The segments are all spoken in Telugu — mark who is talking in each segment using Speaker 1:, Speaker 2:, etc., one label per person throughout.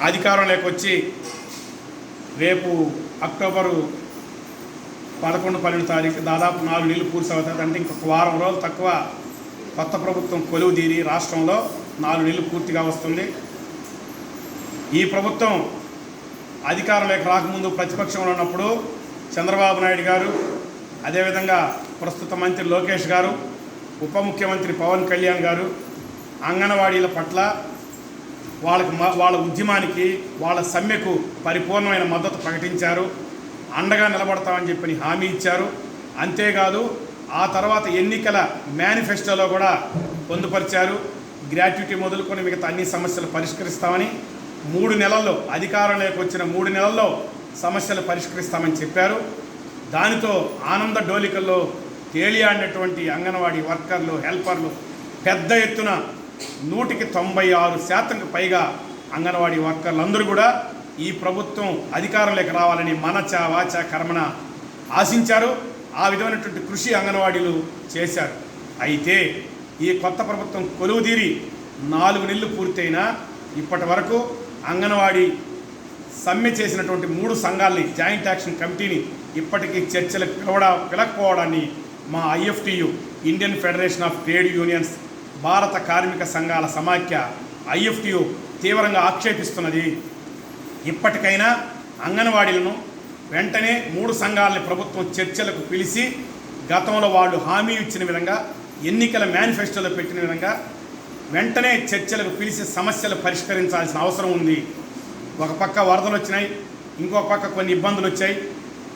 Speaker 1: అధికారంలోకి వచ్చి రేపు అక్టోబరు 11-12 తారీఖు దాదాపు 4 నెలలు పూర్తి అవుతుంది. అంటే ఇంకొక వారం రోజులు తక్కువ కొత్త ప్రభుత్వం కొలువు తీరి రాష్ట్రంలో 4 నెలలు పూర్తిగా వస్తుంది. ఈ ప్రభుత్వం అధికారంలోకి రాకముందు ప్రతిపక్షంలో ఉన్నప్పుడు చంద్రబాబు నాయుడు గారు, అదేవిధంగా ప్రస్తుత మంత్రి లోకేష్ గారు, ఉప ముఖ్యమంత్రి పవన్ కళ్యాణ్ గారు అంగన్వాడీల పట్ల వాళ్ళ ఉద్యమానికి, వాళ్ళ సమ్మెకు పరిపూర్ణమైన మద్దతు ప్రకటించారు. అండగా నిలబడతామని చెప్పని హామీ ఇచ్చారు. అంతేకాదు ఆ తర్వాత ఎన్నికల మేనిఫెస్టోలో కూడా పొందుపరిచారు. గ్రాట్యుటీ మొదలుకొని మిగతా అన్ని సమస్యలు పరిష్కరిస్తామని 3 నెలల్లో అధికారంలోకి వచ్చిన 3 నెలల్లో సమస్యలు పరిష్కరిస్తామని చెప్పారు. దానితో ఆనంద డోలికల్లో తేలియాడినటువంటి అంగన్వాడీ వర్కర్లు, హెల్పర్లు పెద్ద ఎత్తున 196% పైగా అంగన్వాడీ వర్కర్లు అందరూ కూడా ఈ ప్రభుత్వం అధికారంలోకి రావాలని మనచ వాచ కర్మణ ఆశించారు. ఆ విధమైనటువంటి కృషి అంగన్వాడీలు చేశారు. అయితే ఈ కొత్త ప్రభుత్వం కొలువుదీరి 4 నెలలు పూర్తయినా ఇప్పటి వరకు అంగన్వాడీ సమ్మె చేసినటువంటి 3 సంఘాలని, జాయింట్ యాక్షన్ కమిటీని ఇప్పటికీ చర్చలకు పిలకపోవడాన్ని మా IFTU, Indian federation of trade unions, భారత కార్మిక సంఘాల సమాఖ్య IFTU తీవ్రంగా ఆక్షేపిస్తున్నది. ఇప్పటికైనా అంగన్వాడీలను వెంటనే 3 సంఘాలని ప్రభుత్వం చర్చలకు పిలిచి గతంలో వాళ్ళు హామీ ఇచ్చిన విధంగా, ఎన్నికల మేనిఫెస్టోలో పెట్టిన విధంగా వెంటనే చర్చలకు పిలిచి సమస్యలు పరిష్కరించాల్సిన అవసరం ఉంది. ఒక పక్క వరదలు వచ్చినాయి, ఇంకో పక్క కొన్ని ఇబ్బందులు వచ్చాయి.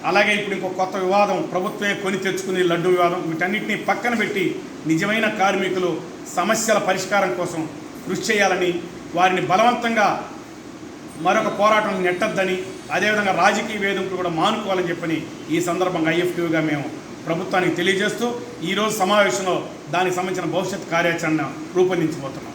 Speaker 1: అలాగే ఇప్పుడు ఇంకో కొత్త వివాదం, ప్రభుత్వమే కొని తెచ్చుకునే లడ్డు వివాదం. వీటన్నిటిని పక్కన పెట్టి నిజమైన కార్మికులు సమస్యల పరిష్కారం కోసం కృషి చేయాలని, వారిని బలవంతంగా మరొక పోరాటం నెట్టద్దని, అదేవిధంగా రాజకీయ వేదికలు కూడా మానుకోవాలని చెప్పని ఈ సందర్భంగా IFTUగా మేము ప్రభుత్వానికి తెలియజేస్తూ ఈరోజు సమావేశంలో దానికి సంబంధించిన భవిష్యత్ కార్యాచరణ రూపొందించబోతున్నాం.